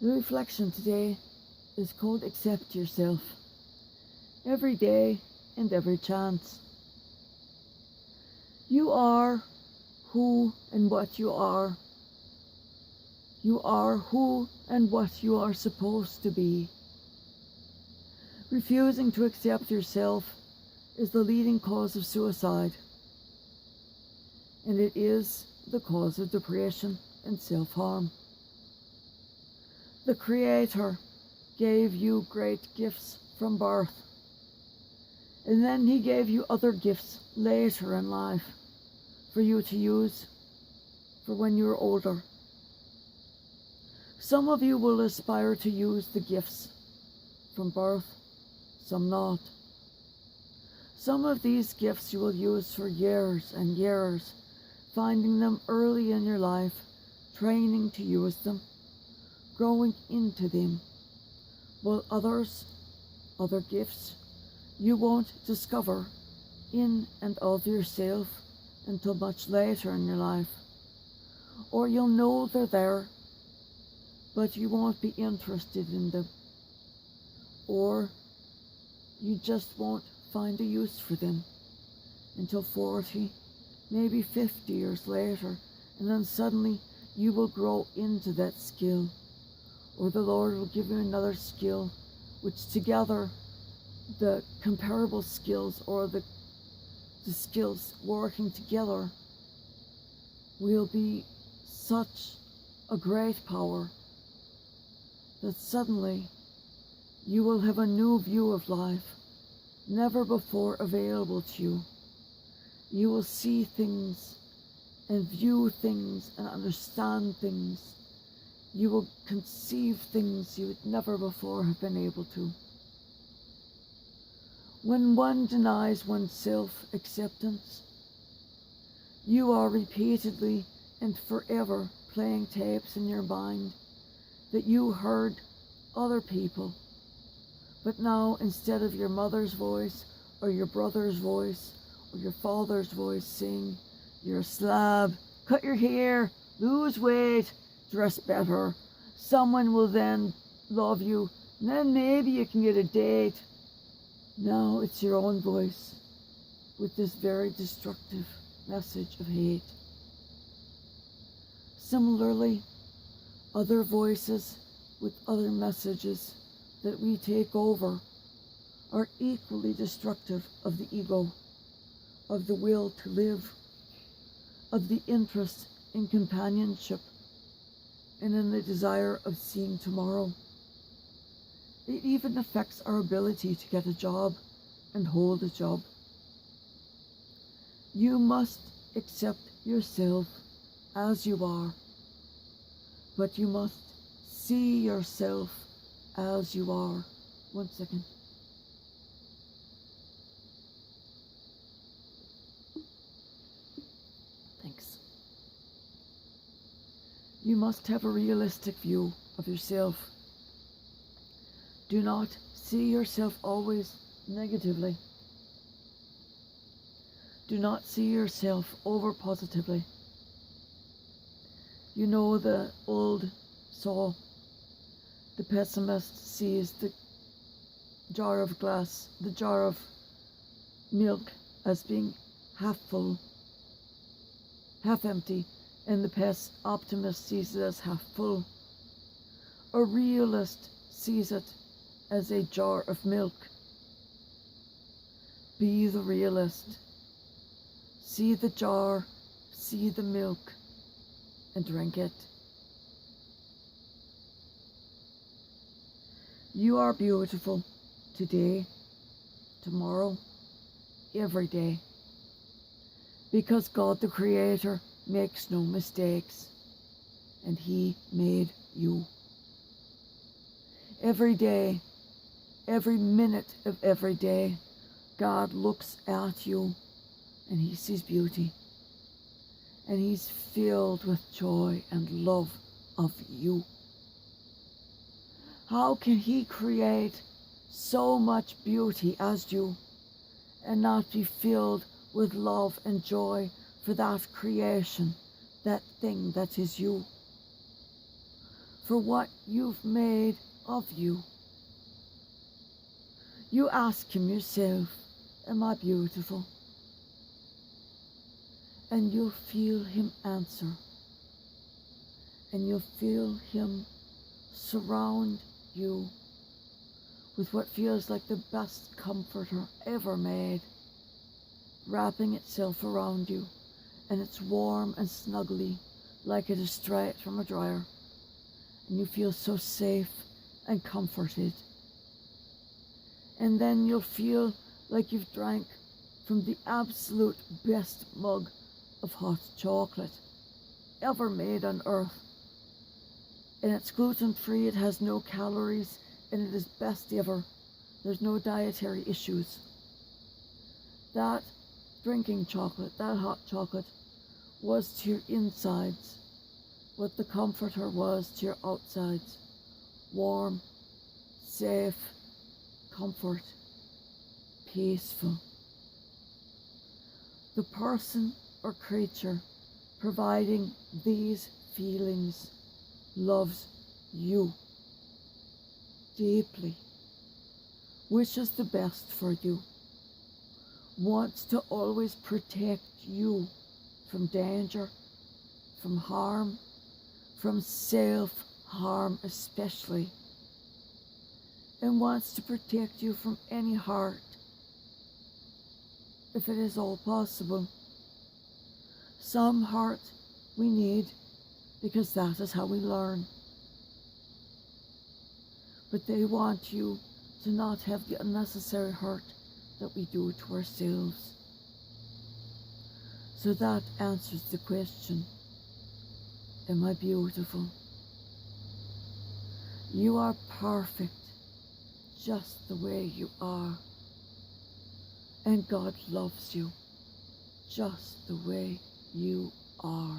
The reflection today is called Accept Yourself. Every day and every chance. You are who and what you are. You are who and what you are supposed to be. Refusing to accept yourself is the leading cause of suicide, and it is the cause of depression and self-harm. The Creator gave you great gifts from birth, and then He gave you other gifts later in life for you to use for when you're older. Some of you will aspire to use the gifts from birth, some not. Some of these gifts you will use for years and years, finding them early in your life, training to use them, growing into them, while other gifts, you won't discover in and of yourself until much later in your life. Or you'll know they're there, but you won't be interested in them. Or you just won't find a use for them until 40, maybe 50 years later, and then suddenly you will grow into that skill, or the Lord will give you another skill, which together, the comparable skills or the skills working together will be such a great power that suddenly you will have a new view of life, never before available to you. You will see things and view things and understand things. You will conceive things you would never before have been able to. When one denies one's self-acceptance, you are repeatedly and forever playing tapes in your mind that you heard other people, but now instead of your mother's voice or your brother's voice or your father's voice saying, "You're a slab, cut your hair, lose weight, dress better, someone will then love you, and then maybe you can get a date." Now it's your own voice with this very destructive message of hate. Similarly, other voices with other messages that we take over are equally destructive of the ego, of the will to live, of the interest in companionship, and in the desire of seeing tomorrow. It even affects our ability to get a job and hold a job. You must accept yourself as you are, but you must see yourself as you are. 1 second. Thanks. You must have a realistic view of yourself. Do not see yourself always negatively. Do not see yourself over positively. You know the old saw, the pessimist sees the jar of glass, the jar of milk as being half full, half empty, and the optimist sees it as half full. A realist sees it as a jar of milk. Be the realist. See the jar, see the milk, and drink it. You are beautiful today, tomorrow, every day, because God the Creator makes no mistakes, and He made you. Every day, every minute of every day, God looks at you and He sees beauty, and He's filled with joy and love of you. How can He create so much beauty as you and not be filled with love and joy for that creation, that thing that is you? for what you've made of you. You ask him yourself, am I beautiful? And you'll feel him answer. And you'll feel him surround you with what feels like the best comforter ever made, wrapping itself around you, and it's warm and snuggly like it is straight from a dryer, and you feel so safe and comforted. And then you'll feel like you've drank from the absolute best mug of hot chocolate ever made on earth. And it's gluten-free, it has no calories, and it is best ever. There's no dietary issues. That drinking chocolate, that hot chocolate, was to your insides what the comforter was to your outsides. Warm, safe, comfort, peaceful. The person or creature providing these feelings loves you deeply, wishes the best for you, wants to always protect you from danger, from harm, from self-harm especially, and wants to protect you from any hurt, if it is all possible. Some hurt we need because that is how we learn. But they want you to not have the unnecessary hurt that we do to ourselves. So that answers the question, am I beautiful? You are perfect just the way you are. And God loves you just the way you are.